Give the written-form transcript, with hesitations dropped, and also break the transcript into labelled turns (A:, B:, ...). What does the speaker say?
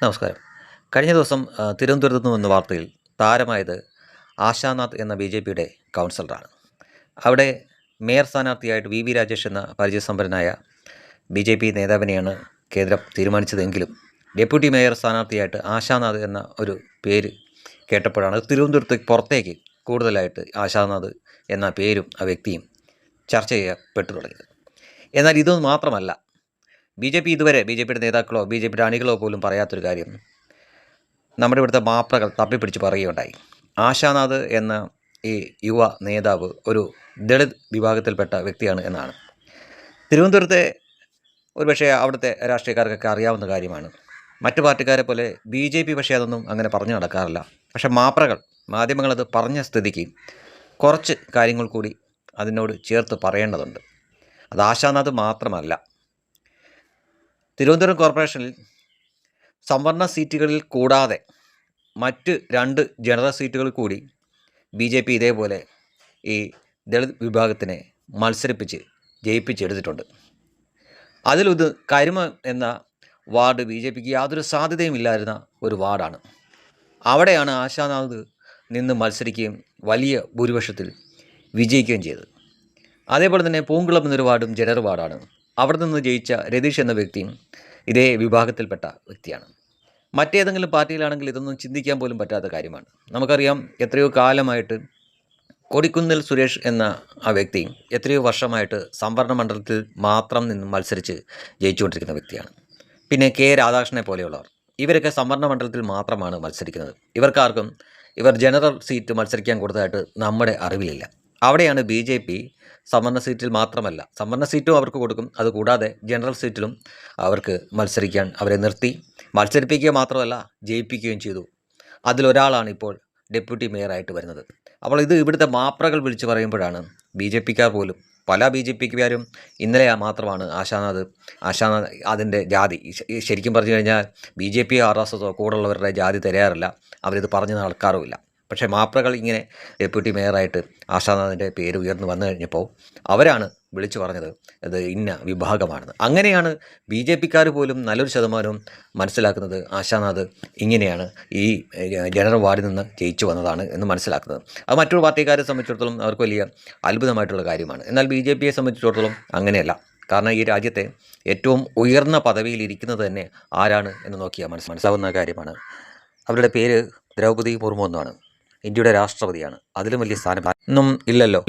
A: നമസ്കാരം. കഴിഞ്ഞ ദിവസം തിരുവനന്തപുരത്ത് നിന്ന് വന്ന വാർത്തയിൽ താരമായത് ആശാനാഥ് എന്ന ബി.ജെ.പിയുടെ കൗൺസിലറാണ്. അവിടെ മേയർ സ്ഥാനാർത്ഥിയായിട്ട് വി രാജേഷ് എന്ന പരിചയസമ്പന്നനായ ബി.ജെ.പി നേതാവിനെയാണ് കേന്ദ്രം തീരുമാനിച്ചതെങ്കിലും ഡെപ്യൂട്ടി മേയർ സ്ഥാനാർത്ഥിയായിട്ട് ആശാനാഥ് എന്ന ഒരു പേര് കേട്ടപ്പോഴാണ് തിരുവനന്തപുരത്തേക്ക് പുറത്തേക്ക് കൂടുതലായിട്ട് ആശാനാഥ് എന്ന പേരും ആ വ്യക്തിയും ചർച്ച ചെയ്യപ്പെട്ടു തുടങ്ങിയത്. എന്നാൽ ഇതൊന്നും മാത്രമല്ല, ബി.ജെ.പി ഇതുവരെ ബി.ജെ.പിയുടെ നേതാക്കളോ ബി.ജെ.പിയുടെ അണികളോ പോലും പറയാത്തൊരു കാര്യം നമ്മുടെ ഇവിടുത്തെ മാപ്രകൾ തപ്പിപ്പിടിച്ച് പറയുകയുണ്ടായി. ആശാനാഥ് എന്ന ഈ യുവ നേതാവ് ഒരു ദളിത് വിഭാഗത്തിൽപ്പെട്ട വ്യക്തിയാണ് എന്നാണ്. തിരുവനന്തപുരത്തെ ഒരുപക്ഷെ അവിടുത്തെ രാഷ്ട്രീയക്കാർക്കൊക്കെ അറിയാവുന്ന കാര്യമാണ്. മറ്റു പാർട്ടിക്കാരെ പോലെ ബി.ജെ.പി പക്ഷേ അതൊന്നും അങ്ങനെ പറഞ്ഞു നടക്കാറില്ല. പക്ഷേ മാധ്യമങ്ങളത് പറഞ്ഞ സ്ഥിതിക്ക് കുറച്ച് കാര്യങ്ങൾ കൂടി അതിനോട് ചേർത്ത് പറയേണ്ടതുണ്ട്. അത് ആശാനാഥ് മാത്രമല്ല, തിരുവനന്തപുരം കോർപ്പറേഷനിൽ സംവരണ സീറ്റുകളിൽ കൂടാതെ മറ്റ് 2 ജനറൽ സീറ്റുകൾ കൂടി ബി.ജെ.പി ഇതേപോലെ ഈ ദളിത് വിഭാഗത്തിനെ മത്സരിപ്പിച്ച് ജയിപ്പിച്ചെടുത്തിട്ടുണ്ട്. അതിലൊരു കരുമ എന്ന വാർഡ് ബി.ജെ.പിക്ക് യാതൊരു സാധ്യതയുമില്ലായിരുന്ന ഒരു വാർഡാണ്. അവിടെയാണ് ആശാനാഥ് നിന്ന് മത്സരിക്കുകയും വലിയ ഭൂരിപക്ഷത്തിൽ വിജയിക്കുകയും ചെയ്തത്. അതേപോലെ തന്നെ പൂങ്കുളം എന്നൊരു വാർഡും ജനറൽ വാർഡാണ്. അവിടെ നിന്ന് ജയിച്ച രതീഷ് എന്ന വ്യക്തിയും ഇതേ വിഭാഗത്തിൽപ്പെട്ട വ്യക്തിയാണ്. മറ്റേതെങ്കിലും പാർട്ടിയിലാണെങ്കിൽ ഇതൊന്നും ചിന്തിക്കാൻ പോലും പറ്റാത്ത കാര്യമാണ്. നമുക്കറിയാം, എത്രയോ കാലമായിട്ട് കൊടിക്കുന്നിൽ സുരേഷ് എന്ന ആ വ്യക്തി എത്രയോ വർഷമായിട്ട് സംവരണ മണ്ഡലത്തിൽ മാത്രം നിന്ന് മത്സരിച്ച് ജയിച്ചുകൊണ്ടിരിക്കുന്ന വ്യക്തിയാണ്. പിന്നെ കെ രാധാകൃഷ്ണനെ പോലെയുള്ളവർ, ഇവരൊക്കെ സംവരണ മണ്ഡലത്തിൽ മാത്രമാണ് മത്സരിക്കുന്നത്. ഇവർ ജനറൽ സീറ്റ് മത്സരിക്കാൻ കൊടുത്തതായിട്ട് നമ്മുടെ അറിവിലില്ല. അവിടെയാണ് ബി.ജെ.പി സംവരണ സീറ്റിൽ മാത്രമല്ല, സംവരണ സീറ്റും അവർക്ക് കൊടുക്കും, അതുകൂടാതെ ജനറൽ സീറ്റിലും അവർക്ക് മത്സരിക്കാൻ അവരെ നിർത്തി മത്സരിപ്പിക്കുക മാത്രമല്ല ജയിപ്പിക്കുകയും ചെയ്തു. അതിലൊരാളാണ് ഇപ്പോൾ ഡെപ്യൂട്ടി മേയറായിട്ട് വരുന്നത്. അപ്പോൾ ഇത് ഇവിടുത്തെ മാപ്രകൾ വിളിച്ച് പറയുമ്പോഴാണ് ബി.ജെ.പിക്കാർ പോലും, പല ബി.ജെ.പിക്കാരും ഇന്നലെ മാത്രമാണ് ആശാനാഥ് അതിൻ്റെ ജാതി, ശരിക്കും പറഞ്ഞു കഴിഞ്ഞാൽ ബി.ജെ.പി ആർ.എസ്.എസോ കൂടുള്ളവരുടെ ജാതി തരാറില്ല, അവരിത് പറഞ്ഞു നടക്കാറുമില്ല. പക്ഷേ മാപ്രകൾ ഇങ്ങനെ ഡെപ്യൂട്ടി മേയറായിട്ട് ആശാനാഥിൻ്റെ പേര് ഉയർന്നു വന്നു കഴിഞ്ഞപ്പോൾ അവരാണ് വിളിച്ചു പറഞ്ഞത് അത് ഇന്ന വിഭാഗമാണെന്ന്. അങ്ങനെയാണ് ബി.ജെ.പിക്കാർ പോലും നല്ലൊരു ശതമാനവും മനസ്സിലാക്കുന്നത് ആശാനാഥ് ഇങ്ങനെയാണ് ഈ ജനറൽ വാർഡിൽ നിന്ന് ജയിച്ചു വന്നതാണ് എന്ന് മനസ്സിലാക്കുന്നത്. അത് മറ്റൊരു പാർട്ടിക്കാരെ സംബന്ധിച്ചിടത്തോളം അവർക്ക് വലിയ അത്ഭുതമായിട്ടുള്ള കാര്യമാണ്. എന്നാൽ ബി.ജെ.പിയെ സംബന്ധിച്ചിടത്തോളം അങ്ങനെയല്ല. കാരണം ഈ രാജ്യത്തെ ഏറ്റവും ഉയർന്ന പദവിയിൽ ഇരിക്കുന്നത് തന്നെ ആരാണ് എന്ന് നോക്കിയാൽ മനസ്സിലാവുന്ന കാര്യമാണ്. അവരുടെ പേര് ദ്രൗപദി മുർമു എന്നാണ്. ഇന്ത്യയുടെ രാഷ്ട്രപതിയാണ്. അതിലും വലിയ സ്ഥാനം ഒന്നും ഇല്ലല്ലോ.